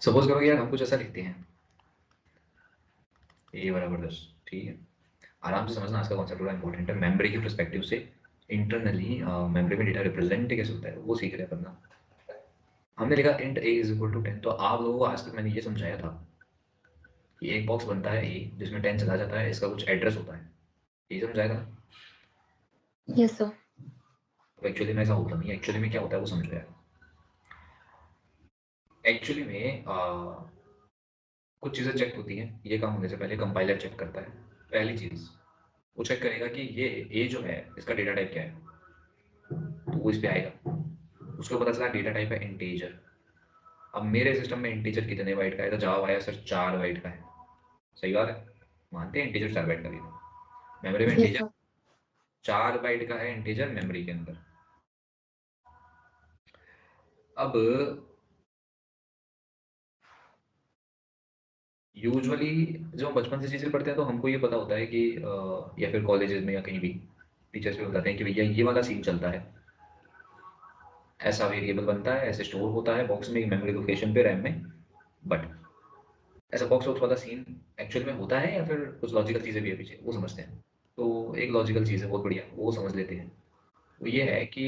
Suppose करो कि यार हम कुछ ऐसा लिखते हैं ए बराबर 10, ठीक है। आराम से समझना, आज का कॉन्सेप्ट बड़ा इंपॉर्टेंट है। मेमोरी के पर्सपेक्टिव से इंटरनली मेमोरी में डेटा रिप्रेजेंट कैसे होता है वो सीख रहे करना। हमने लिखा int A is equal to 10, तो आप लोगों को आज तक मैंने ये समझाया था कि एक बॉक्स बनता है ए जिसमें 10 चला जाता है, इसका कुछ एड्रेस होता है, ये समझाया था। Yes sir. तो एक्चुअली में ऐसा होता नहीं है। एक्चुअली में क्या होता है वो समझ रहे हैं। एक्चुअली में कुछ चीज़ें चेक होती हैं। ये काम होने से पहले कंपाइलर चेक करता है। पहली चीज़ वो चेक करेगा कि ये ए जो है इसका डेटा टाइप क्या है, तो वो इस पे आएगा। उसको पता चला डेटा टाइप है इंटीजर। अब मेरे सिस्टम में इंटीजर कितने बाइट का है, तो जवाब आया सर 4 बाइट का है। सही बात है, मानते हैं इंटीजर 4 बाइट का भी। मेमोरी में यस इंटीजर सर। 4 बाइट का है, इंटीजर मेमोरी के अंदर। अब यूजुअली जब हम बचपन से चीज़ें पढ़ते हैं तो हमको ये पता होता है कि या फिर कॉलेजेस में या कहीं भी टीचर्स भी बताते हैं कि भैया ये वाला सीन चलता है, ऐसा वेरिएबल बनता है, ऐसे स्टोर होता है बॉक्स में मेमोरी लोकेशन पे रैम में। बट ऐसा बॉक्स वॉक्स वाला सीन एक्चुअल में होता है या फिर कुछ लॉजिकल चीज़ें भी है पीछे, वो समझते हैं। तो एक लॉजिकल चीज़ है बहुत बढ़िया, वो समझ लेते हैं। वो ये है कि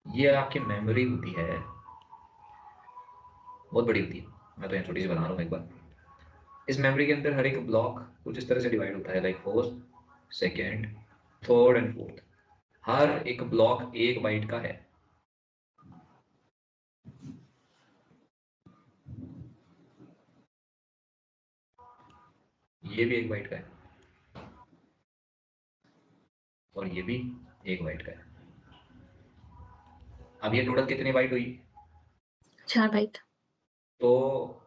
ये आपकी मेमोरी होती है, बहुत बड़ी होती है। मैं तो यहाँ छोटी सी बना रहा हूँ एक बार। इस मेमोरी के अंदर हर एक ब्लॉक कुछ इस तरह से डिवाइड होता है, like first, second, third and fourth. हर एक ब्लॉक 1 बाइट का है। ये भी 1 बाइट का है और ये भी 1 बाइट का है। अब ये टोटल कितनी बाइट हुई? 4 बाइट। तो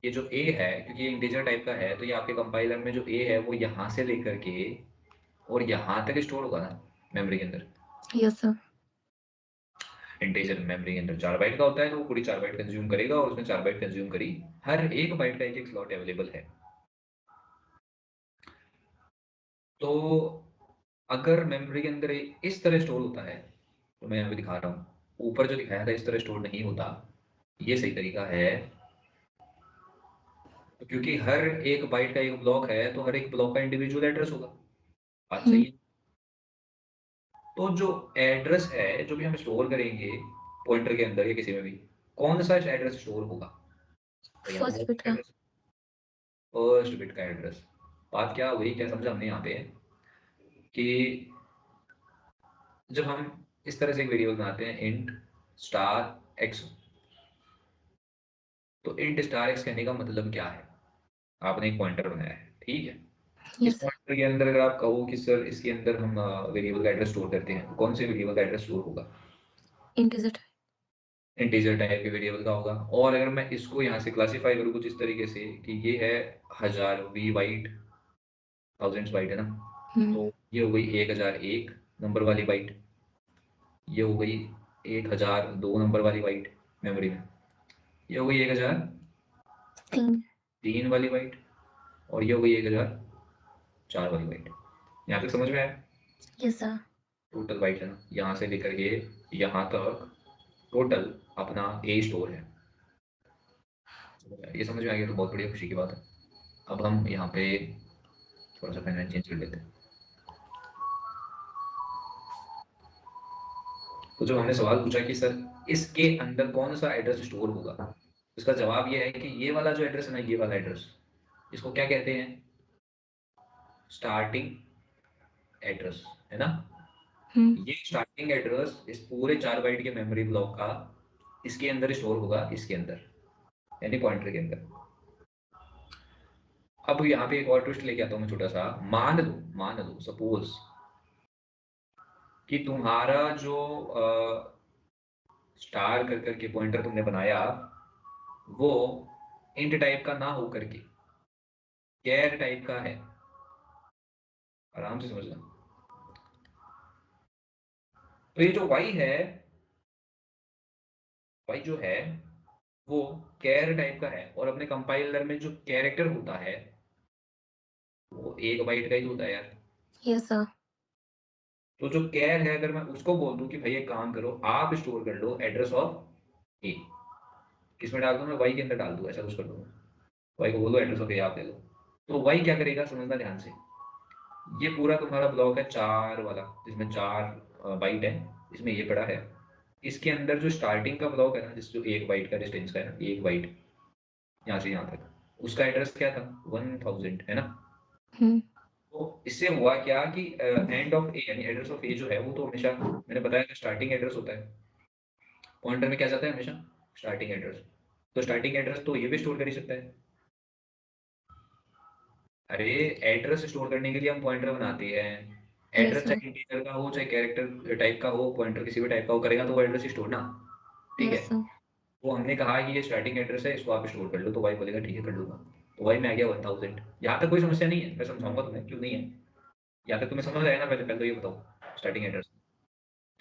ये जो ए है, क्योंकि ये इंटीजर टाइप का है, तो ये आपके कंपाइलर में जो ए है वो यहाँ से लेकर के और यहाँ तक स्टोर होगा ना मेमोरी के अंदर। Yes sir. इंटीजर मेमोरी के अंदर 4 बाइट का होता है, तो वो पूरी 4 बाइट कंज्यूम करेगा और उसने 4 बाइट कंज्यूम करी। हर एक बाइट का एक एक स्लॉट अवेलेबल है। तो अगर मेमोरी के अंदर इस तरह स्टोर होता है, तो मैं यहाँ पे दिखा रहा हूँ, ऊपर जो दिखाया था इस तरह स्टोर नहीं होता, ये सही तरीका है। तो क्योंकि हर एक बाइट का एक ब्लॉक है, तो हर एक ब्लॉक का इंडिविजुअल एड्रेस होगा। बात सही है। तो जो एड्रेस है जो भी हम स्टोर करेंगे पॉइंटर के अंदर या किसी में भी, कौन सा एड्रेस स्टोर होगा? तो यहाँ फर्स्ट बिट पे का। एड्रेस, फर्स्ट बिट का एड्रेस। बात क्या हुई, क्या समझा हमने यहाँ पे कि जब हम इस तरह से एक वेरिएबल बनाते हैं इंट स्टार एक्स, तो इंट स्टार एक्स कहने का मतलब क्या है? आपने एक पॉइंटर बनाया है, ठीक है। इस यस सर। पॉइंटर के अंदर अगर आप कहो कि सर इसके अंदर हम वेरिएबल का एड्रेस स्टोर करते हैं, तो कौन से वेरिएबल का एड्रेस स्टोर होगा? इंटीजर। इंटीजर टाइप के वेरिएबल का होगा। और अगर मैं इसको यहाँ से क्लासीफाई करूँ कुछ इस तरीके से कि ये है 1000 वी बाइट, थाउजेंड्स बाइट है ना, तो ये हो गई 1001 नंबर वाली बाइट। ये हो गई 1002 नंबर वाली बाइट मेमोरी में। ये हो गई 3। 1003 वाली बाइट। और ये हो गई 1004 वाली बाइट। यहाँ तक समझ में आया? Yes sir. टोटल बाइट है ना, यहाँ से लेकर के यहाँ तक टोटल अपना ए स्टोर है। ये समझ में आ गया तो बहुत बढ़िया, खुशी की बात है। अब हम यहाँ पे थोड़ा सा पेन चेंज कर लेते हैं। तो जब हमने सवाल पूछा कि सर इसके अंदर कौन सा एड्रेस स्टोर होगा, इसका जवाब ये है कि ये वाला जो एड्रेस है ना, ये वाला एड्रेस, इसको क्या कहते हैं? स्टार्टिंग एड्रेस, है ना। ये स्टार्टिंग एड्रेस इस पूरे 4 बाइट के मेमोरी ब्लॉक का इसके अंदर स्टोर होगा, इसके अंदर यानी पॉइंटर के अंदर। अब यहाँ पे एक और ट्विस्ट लेके आता हूँ मैं छोटा सा। मान लो सपोज कि तुम्हारा जो स्टार कर करके पॉइंटर तुमने बनाया, वो इंट टाइप का ना हो करके कैर टाइप का है। आराम से समझना। तो ये जो वाई है, वाई जो है वो कैर टाइप का है, और अपने कंपाइलर में जो कैरेक्टर होता है वो 1 बाइट का ही होता है यार। Yes sir. तो जो कैर है, अगर मैं उसको बोल दूं कि भाई एक काम करो, आप स्टोर कर लो एड्रेस ऑफ ए, किसमें डाल दूँ मैं? वाई के अंदर डाल दूँ, ऐसा कुछ कर दूँ। वाई को बोलो एड्रेस ऑफ ए आप दे दो। तो वाई क्या करेगा समझना ध्यान से। ये पूरा तुम्हारा ब्लॉक है 4 वाला, जिसमें 4 बाइट है, इसमें ये पड़ा है। इसके अंदर जो स्टार्टिंग का ब्लॉक है ना, जिस जो 1 बाइट का डिस्टेंस का है ना, 1 बाइट यहाँ से यहाँ तक, उसका एड्रेस क्या था? 1000 है ना। हम्म। तो इससे हुआ क्या कि एंड ऑफ ए यानी एड्रेस ऑफ ए जो है वो तो हमेशा मैंने बताया था स्टार्टिंग एड्रेस होता है। पॉइंटर में क्या जाता है हमेशा? Starting address. तो स्टार्टिंग एड्रेस तो ये भी स्टोर कर ही सकता है। अरे एड्रेस स्टोर करने के लिए हम पॉइंटर बनाते हैं। Yes address sir. चाहे इंटीजर का हो चाहे कैरेक्टर टाइप का हो, पॉइंटर किसी भी टाइप का हो, करेगा तो वो एड्रेस ही स्टोर ना। ठीक है। Yes sir. वो हमने कहा कि ये स्टार्टिंग एड्रेस है, इसको आप स्टोर कर लो, तो वाई बोलेगा ठीक है कर लूंगा। तो वाई में आ गया 1000। यहाँ तक कोई समस्या नहीं है, मैं समझाऊंगा तुम्हें क्यों नहीं है। यहाँ तक तुम्हें समझ आया ना? पहले पहले तो ये बताओ स्टार्टिंग एड्रेस।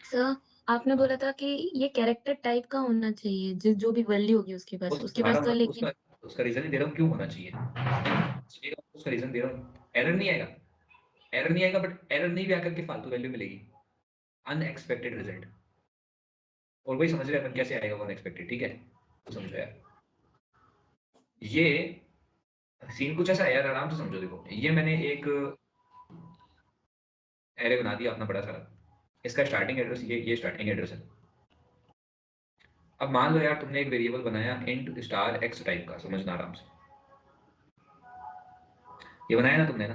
सर, आपने बोला था कि ये कैरेक्टर टाइप का होना चाहिए, जो भी वैल्यू होगी उसके पास तो उसका लेकिन। उसका रीजन ही दे रहा हूँ क्यों होना चाहिए। चलिए, उसका रीजन दे रहा हूँ। एरर नहीं आएगा। एरर नहीं आएगा, बट एरर नहीं भी आकर के फालतू वैल्यू मिलेगी। Unexpected result. और वही समझ रहे हैं अपन कैसे आएगा वो अनएक्सपेक्टेड। ठीक है, तो समझो यार। ये सीन कुछ ऐसा है यार, आराम से समझो। देखो ये मैंने एक एरे बना दिया अपना बड़ा सारा। इसका स्टार्टिंग एड्रेस ये स्टार्टिंग एड्रेस है। अब मान लो यार तुमने एक वेरिएबल बनाया इंट स्टार एक्स टाइप का, समझना आराम से। ये बनाया ना तुमने ना।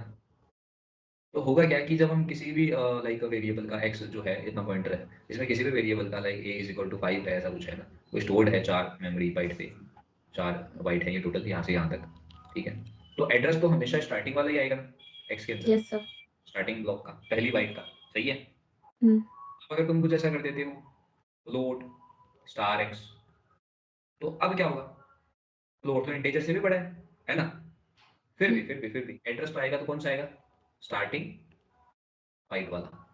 तो होगा क्या कि जब हम किसी भी लाइक वेरिएबल का एक्स जो है इतना पॉइंटर है, इसमें किसी भी वेरिएबल का like A is equal to 5 है, ऐसा कुछ है ना, वो स्टोर्ड है 4 मेमोरी बाइट पे। 4 बाइट है ये टोटल, यहाँ से यहाँ तक। ठीक है। तो एड्रेस तो हमेशा स्टार्टिंग वाला ही आएगा एक्स के अंदर। Yes sir. स्टार्टिंग ब्लॉक का पहली बाइट का। सही है। हम्म। अब अगर तुम कुछ ऐसा कर देते हो, फ्लोट स्टार एक्स, तो अब क्या होगा? फ्लोट तो इंटीजर से भी बड़ा है ना। फिर भी हम्म। फिर भी फिर भी एड्रेस तो आएगा तो कौन सा आएगा? स्टार्टिंग बाइट वाला।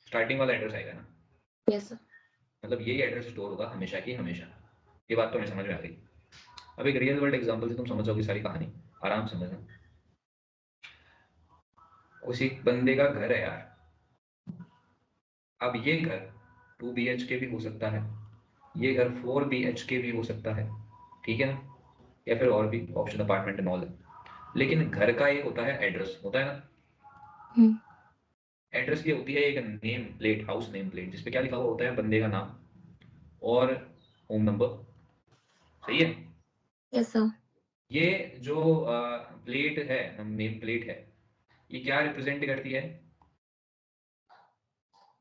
स्टार्टिंग वाला एड्रेस आएगा ना। Yes sir. मतलब यही एड्रेस स्टोर होगा हमेशा की हमेशा। ये बात तो हमें समझ में आ गई। अब एक रियल वर्ल्ड एग्जांपल से तुम समझ जाओगे सारी कहानी। आराम से समझना। उसी बंदे का घर है यार। अब ये घर 2 BHK भी हो सकता है, ये घर 4 BHK भी हो सकता है। ठीक है ना। या फिर और भी ऑप्शन अपार्टमेंट एंड ऑल है। लेकिन घर का एक होता है एड्रेस, होता है ना। हम्म। एड्रेस की होती है एक name plate, house name plate, जिसपे क्या लिखा हुआ होता है? बंदे का नाम और होम नंबर। सही है। Yes sir. ये जो प्लेट है, नेम प्लेट है, ये क्या रिप्रेजेंट करती है?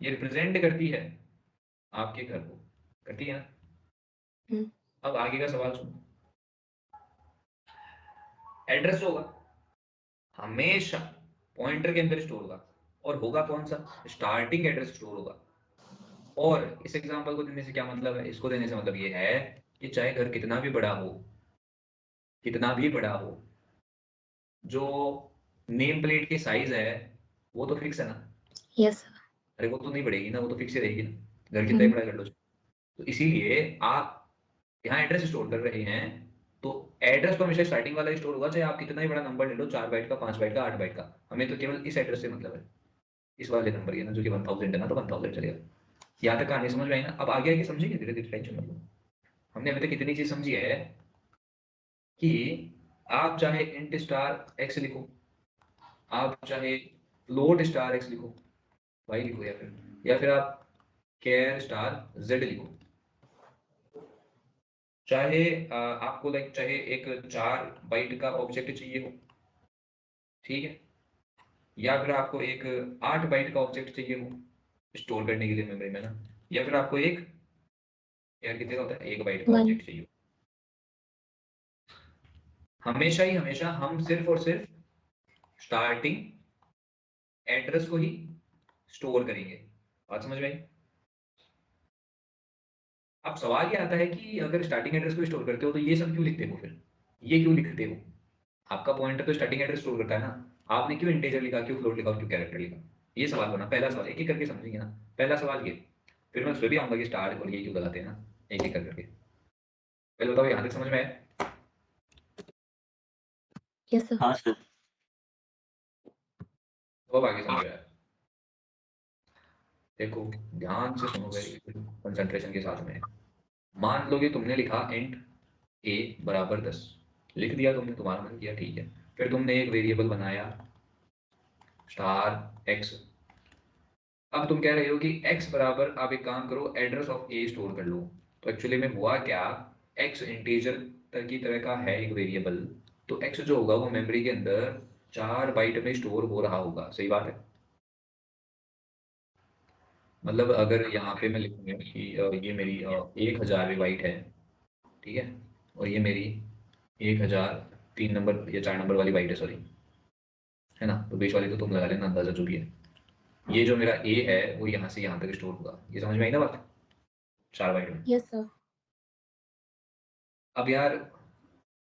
ये रिप्रेजेंट करती है आपके घर को। करती है ना। हम्म। अब आगे का सवाल सुनो। एड्रेस होगा हमेशा पॉइंटर के अंदर स्टोर होगा। और होगा कौन सा? स्टार्टिंग एड्रेस स्टोर होगा। और इस एग्जांपल को देने से क्या मतलब है? इसको देने से मतलब ये है कि चाहे घर कितना भी बड़ा हो, कितना भी बड़ा हो, जो नेम प्लेट की साइज है वो तो फिक्स है ना। Yes sir. अरे वो तो नहीं बढ़ेगी ना, वो तो फिक्स ही रहेगी ना, घर कितना ही हम्म। बड़ा कर लो। तो इसीलिए आप यहाँ एड्रेस स्टोर कर रहे हैं, तो एड्रेस तो हमेशा स्टार्टिंग वाला ही स्टोर होगा, चाहे आप कितना ही बड़ा नंबर ले लो, 4 बाइट का, 5 बाइट का, 8 बाइट का। हमें तो केवल इस एड्रेस से मतलब है, इस वाले नंबर की ना, जो कि 1000 है ना, तो 1000 चलेगा। यहाँ तक कहानी समझ में आई ना? अब आगे आगे समझेंगे धीरे धीरे, टेंशन मत लो। हमने अभी तक इतनी चीज समझी है कि आप चाहे इंट स्टार एक्स लिखो, आप चाहे फ्लोट स्टार एक्स लिखो, वाई लिखो, या फिर आप कैर स्टार जेड लिखो, चाहे आपको लाइक चाहे एक 4 बाइट का ऑब्जेक्ट चाहिए हो, ठीक है, या फिर आपको एक 8 बाइट का ऑब्जेक्ट चाहिए हो स्टोर करने के लिए मेमोरी में ना, या फिर आपको एक, यार कितने का होता है, 1 बाइट का वन। ऑब्जेक्ट चाहिए हो, हमेशा ही हमेशा हम सिर्फ और सिर्फ स्टार्टिंग एड्रेस को ही स्टोर करेंगे। बात समझ में आई? अब सवाल ये आता है कि अगर स्टार्टिंग एड्रेस को स्टोर करते हो तो ये सब क्यों लिखते हो? फिर ये क्यों लिखते हो? आपका पॉइंटर तो स्टार्टिंग एड्रेस स्टोर करता है ना। आपने क्यों इंटीजर लिखा, क्यों फ्लोट लिखा, क्यों कैरेक्टर लिखा? ये सवाल बना। पहला सवाल एक एक करके समझेंगे ना। पहला सवाल ये, फिर मैं उस पर भी आऊंगा कि स्टार और ये क्यों लगाते हैं ना, एक एक करके। पहले बताओ यहाँ तक समझ में आया? Yes sir. हाँ सर। तो अब आगे समझ में आया। देखो ध्यान से सुनो, वेरी कंसंट्रेशन के साथ में। मान लो कि तुमने लिखा इंट a बराबर 10 लिख दिया तुमने, तुम्हारा मन किया, ठीक है। फिर तुमने एक वेरिएबल बनाया स्टार x। अब तुम कह रहे हो कि x बराबर, आप एक काम करो, एड्रेस ऑफ a स्टोर कर लो। तो एक्चुअली में हुआ क्या, x इंटीजर की तरह का है एक वेरिएबल, तो x जो होगा वो मेमोरी के अंदर 4 बाइट में स्टोर हो रहा होगा, सही बात है। मतलब अगर यहाँ पे मैं लिखूंगा कि ये मेरी 1000 बाइट है, ठीक है, और ये मेरी 1000 3 नंबर या 4 नंबर वाली बाइट है, सॉरी, है ना, तो बीच वाली तो तुम लगा लेना अंदाजा जो भी है। ये जो मेरा a है वो यहाँ से यहाँ तक स्टोर होगा, ये समझ में आई ना बात, 4 बाइट में। Yes sir. अब यार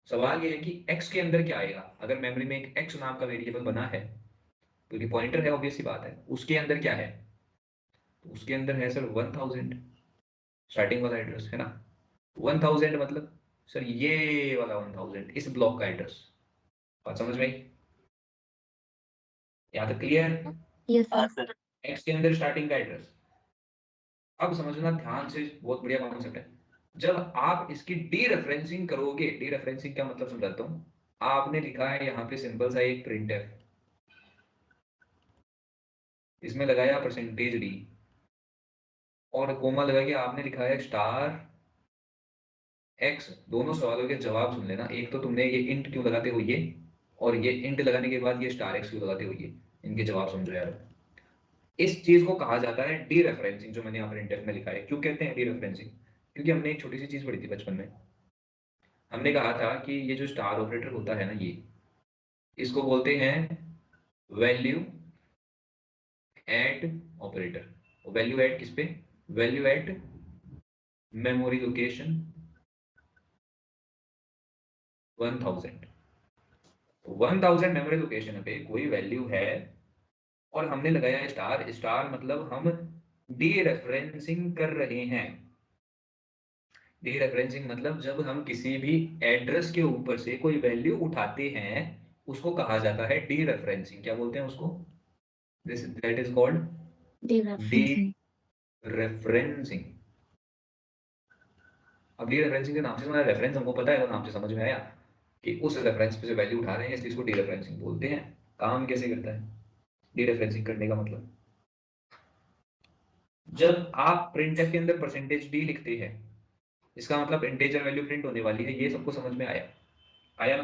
सवाल ये है कि x के अंदर क्या आएगा, अगर मेमोरी में एक x नाम का वेरिएबल बना है, क्योंकि पॉइंटर है, ऑब्वियस सी बात है, उसके अंदर क्या है, तो उसके अंदर है सर 1000, स्टार्टिंग वाला एड्रेस है ना। 1000 मतलब सर ये वाला 1000, इस ब्लॉक का एड्रेस। बात समझ में आई, यहाँ तक क्लियर। Yes sir. एक्स के अंदर स्टार्टिंग का एड्रेस। अब समझना ध्यान से, बहुत बढ़िया कॉन्सेप्ट है। जब आप इसकी डी रेफरेंसिंग करोगे, डी रेफरेंसिंग क्या मतलब समझाता हूँ। आपने लिखा है यहाँ पे सिंपल सा एक प्रिंट है, इसमें लगाया %d और कोमा लगा के आपने लिखा है स्टार एक्स। दोनों सवालों के जवाब सुन लेना, एक तो तुमने ये इंट क्यों लगाते हो ये, और ये इंट लगाने के बाद ये स्टार एक्स क्यों लगाते हो ये, इनके जवाब समझो यार। इस चीज को कहा जाता है डी रेफरेंसिंग, जो मैंने यहाँ पर इंटेक्स में लिखा है। क्यों कहते हैं डी रेफरेंसिंग, क्योंकि हमने एक छोटी सी चीज पढ़ी थी बचपन में। हमने कहा था कि ये जो स्टार ऑपरेटर होता है ना, ये इसको बोलते हैं value at operator. Value at किस पे, value at memory location 1000। 1000 memory location पे कोई वैल्यू है और हमने लगाया है स्टार। स्टार मतलब हम डी रेफरेंसिंग कर रहे हैं। डी रेफरेंसिंग मतलब जब हम किसी भी एड्रेस के ऊपर से कोई वैल्यू उठाते हैं, उसको कहा जाता है डी रेफरेंसिंग। क्या बोलते हैं उसको, this that is called D D referencing. Referencing. अब डी रेफरेंसिंग के नाम से, हमारा रेफरेंस हमको पता है, वो नाम से समझ में आया कि उस रेफरेंस पे से वैल्यू उठा रहे हैं, इसलिए इसको डी रेफरेंसिंग बोलते हैं। काम कैसे करता है डी रेफरेंसिंग करने का मतलब, जब आप प्रिंटफ के अंदर %d लिखते हैं, इसका मतलब इंटीजर वैल्यू प्रिंट होने वाली है, ये सबको समझ में आया, आया ना।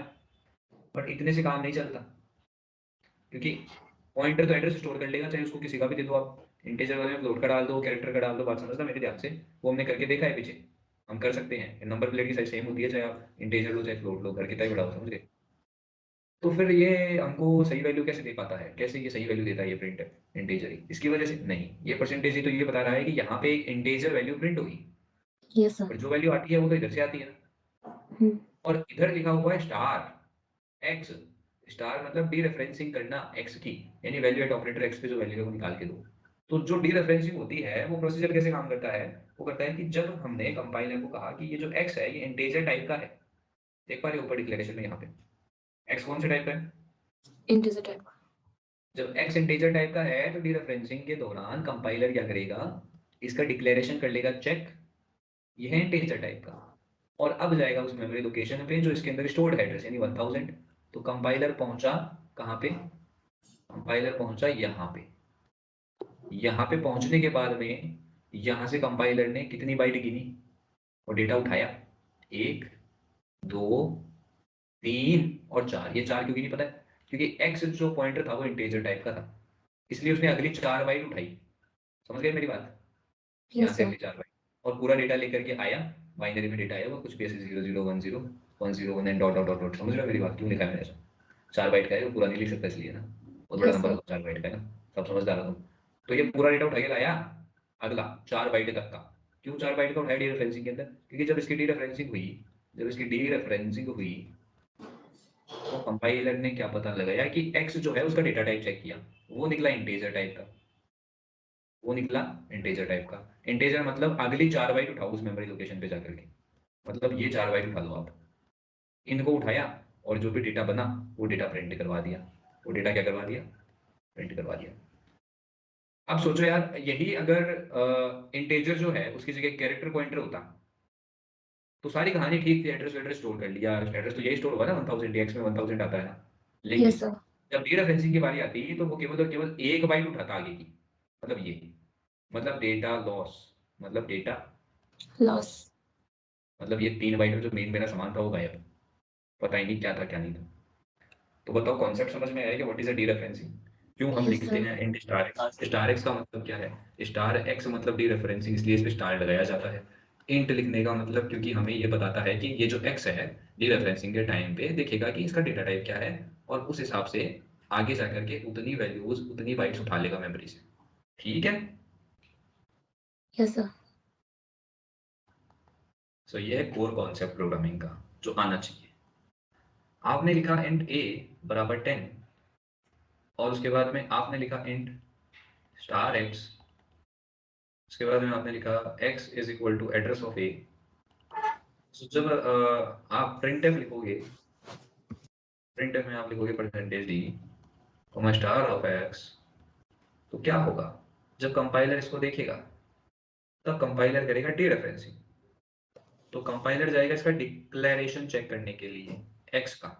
बट इतने से काम नहीं चलता, क्योंकि पॉइंटर तो एड्रेस स्टोर कर लेगा, चाहे उसको किसी का भी दे दो आप, इंटीजर वाले में फ्लोट का डाल दो, कैरेक्टर का डाल दो। बात समझना मेरे ध्यान से, वो हमने करके देखा है पीछे, हम कर सकते हैं। नंबर प्लेट की साइज सेम होती है, चाहे आप इंटीजर लो चाहे फ्लोट लो, घर कितना ही बड़ा हो, समझ गए। तो फिर ये हमको सही वैल्यू कैसे दे पाता है, कैसे ये सही वैल्यू देता है ये प्रिंट इंटीजर ही, इसकी वजह से नहीं, ये परसेंटेज ही तो ये बता रहा है कि यहाँ पे एक इंटीजर वैल्यू प्रिंट होगी, यस सर। पर जो वैल्यू आती है वो तो इधर से आती है। हम्म। और इधर लिखा हुआ है स्टार एक्स। स्टार मतलब डी रेफरेंसिंग करना एक्स की, यानी वैल्यू एट ऑपरेटर एक्स पे जो वैल्यू है वो निकाल के दो। तो जो डी रेफरेंसिंग होती है वो प्रोसीजर कैसे काम करता है, वो करता है कि जब हमने कंपाइलर को कहा कि ये जो एक्स है ये इंटीजर टाइप का है, देख पा रहे हो ऊपर डिक्लेरेशन में, यहाँ पे एक्स कौन से टाइप का है, इंटीजर टाइप। जब एक्स इंटीजर टाइप का है तो डी रेफरेंसिंग के दौरान कंपाइलर क्या करेगा, इसका डिक्लेरेशन कर लेगा चेक, ये है इंटीजर टाइप का, और अब जाएगा उस मेमोरी लोकेशन पे जो इसके अंदर स्टोर्ड एड्रेस यानी 1000। तो कंपाइलर पहुंचा कहाँ पे, कंपाइलर पहुंचा यहाँ पे। यहाँ पे पहुंचने के बाद में यहाँ से कंपाइलर ने कितनी बाइट गिनी और डेटा उठाया, 1 2 3 और 4। ये 4 क्यों गिनी पता है, क्योंकि एक्स जो पॉइंटर था वो इंटीजर टाइप का था, इसलिए उसने अगली 4 बाइट उठाई। समझ गए मेरी बात, यहाँ यस से सर। अगली 4 बाइट, और पूरा डेटा लेकर के आया। बाइनरी में डेटा आया वो कुछ भी ऐसे 0010 101 and dot dot dot dot. समझ रहे हो मेरी बात, क्यों लिखा है मैंने ऐसा, 4 बाइट का है वो, पूरा नहीं लिख सकता इसलिए ना, बहुत बड़ा यस नंबर सर। होगा 4 बाइट का है ना, सब समझदार हो तुम। तो ये पूरा डेटा उठा के लाया, अगला 4 बाइट तक का। क्यों 4 बाइट का उठाया डी रेफरेंसिंग के अंदर, क्योंकि जब इसकी डी रेफरेंसिंग हुई, जब इसकी डी रेफरेंसिंग हुई तो कंपाइलर ने क्या पता लगाया कि एक्स जो है उसका डेटा टाइप चेक किया, वो निकला इंटीजर टाइप का, वो निकला इंटीजर टाइप का। इंटीजर मतलब अगली 4 बाइट उठाओ उस मेमोरी लोकेशन पे जाकर के, मतलब ये 4 बाइट उठा लो आप, इनको उठाया और जो भी डेटा बना वो डेटा प्रिंट करवा दिया। वो डेटा क्या करवा दिया, प्रिंट करवा दिया। अब सोचो यार, यही अगर इंटीजर जो है उसकी जगह कैरेक्टर पॉइंटर होता, तो सारी कहानी ठीक थी, एड्रेस वेड्रेस स्टोर कर लिया, एड्रेस तो यही स्टोर होगा ना 1000 एक्स में 1000 आता है ना। यस लेकिन सर। जब डीरेफरेंसिंग की बारी आती है तो वो केवल और केवल एक बाइट उठाता आगे की, मतलब ये, मतलब डेटा लॉस, मतलब डेटा, लॉस। मतलब ये 3 बाइट में जो मेन मेरा सामान था वो गायब, पता ही नहीं क्या था क्या नहीं था। तो बताओ कॉन्सेप्ट समझ में आया कि व्हाट इज अ डीरेफरेंसिंग? क्यों हम यस लिखते सर। हैं int star x? Star x का मतलब क्या है? स्टार एक्स मतलब डीरेफरेंसिंग, इसलिए इस पे स्टार लगाया जाता है। इंट लिखने का मतलब क्योंकि हमें ये बताता है कि ये जो एक्स है डीरेफरेंसिंग के टाइम पे देखेगा कि इसका डेटा टाइप क्या है, और उस हिसाब से आगे जाकर के उतनी वैल्यूज उतनी बाइट्स उठा लेगा मेमोरी से। ठीक है। Yes sir. सो ये है कोर कॉन्सेप्ट प्रोग्रामिंग का जो आना चाहिए। आपने लिखा इंट ए बराबर 10, और उसके बाद में आपने लिखा इंट स्टार एक्स, उसके बाद में आपने लिखा x is equal to address of a. जब आप प्रिंट एफ लिखोगे, प्रिंट एफ में आप लिखोगे परसेंटेज डी और स्टार ऑफ एक्स, तो क्या होगा? जब कंपाइलर इसको देखेगा तब कंपाइलर करेगा डी रेफरेंसिंग। तो कंपाइलर जाएगा इसका डिक्लेरेशन चेक करने के लिए एक्स का।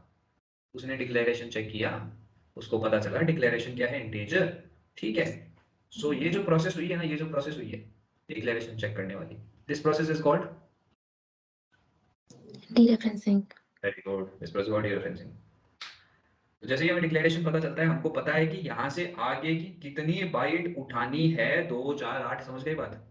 उसने डिक्लेरेशन चेक किया, उसको पता चला डिक्लेरेशन क्या है, इंटीजर। ठीक है। सो ये जो प्रोसेस हुई है ना, ये जो प्रोसेस हुई है डिक्लेरेशन चेक करने वाली, this process is called, dereferencing. Very good, this process called dereferencing. तो जैसे ही हमें डिक्लेरेशन पता चलता है, हमको पता है कि यहाँ से आगे की कितनी बाइट उठानी है, 2 4 8, समझ गए बात?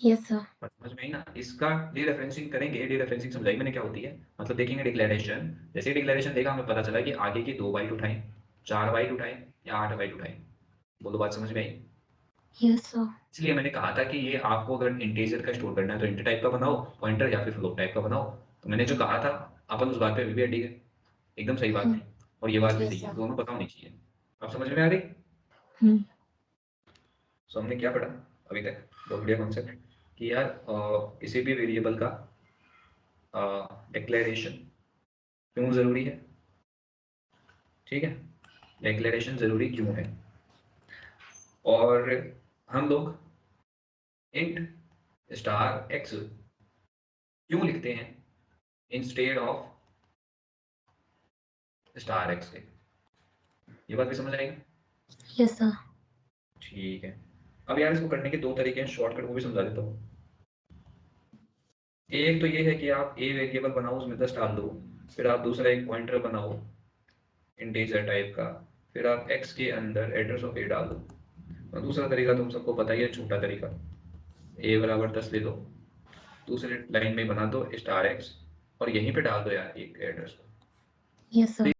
Yes sir. बात समझ में आई ना? इसका डीरेफरेंसिंग करेंगे, डीरेफरेंसिंग समझाई मैंने क्या होती है, मतलब देखेंगे डिक्लेरेशन, जैसे ही डिक्लेरेशन देखा हमें पता चला कि आगे की 2 बाइट उठाएं, 4 बाइट उठाएं या 8 बाइट उठाएं। बोलो बात समझ में आई? Yes sir. इसलिए मैंने कहा था कि ये आपको अगर इंटीजर का स्टोर करना है तो इंट टाइप का बनाओ, पॉइंटर या फिर फ्लोट टाइप का बनाओ। तो मैंने जो कहा था, अपन उस बात पे अभी भी अड़ी है, एकदम सही बात थी। और ये बात भी यस सही है, सर। दोनों पता होनी चाहिए। अब समझ में आ रही? हम्म। सो हमने क्या पढ़ा अभी तक? बहुत बढ़िया कॉन्सेप्ट कि यार किसी भी वेरिएबल का डिक्लेरेशन क्यों ज़रूरी है। ठीक है, डिक्लेरेशन ज़रूरी क्यों है, और हम लोग इंट स्टार एक्स क्यों लिखते हैं इंस्टेड ऑफ स्टार एक्स के, ये बात भी समझ आएगी? Yes sir. ठीक है। अब यार इसको करने के 2 तरीके हैं, शॉर्टकट वो भी समझा देता हूँ। एक तो ये है कि आप ए वेरिएबल बनाओ, उसमें 10 डाल दो, फिर आप दूसरा एक पॉइंटर बनाओ इंटीजर टाइप का, फिर आप x के अंदर एड्रेस ऑफ ए डाल दो। और दूसरा तरीका तुम सबको पता ही है, छोटा तरीका, a बराबर 10 ले लो, दूसरे लाइन में बना दो स्टार एक्स, और यहीं पे डाल दो यार एक एड्रेस को। Yes sir.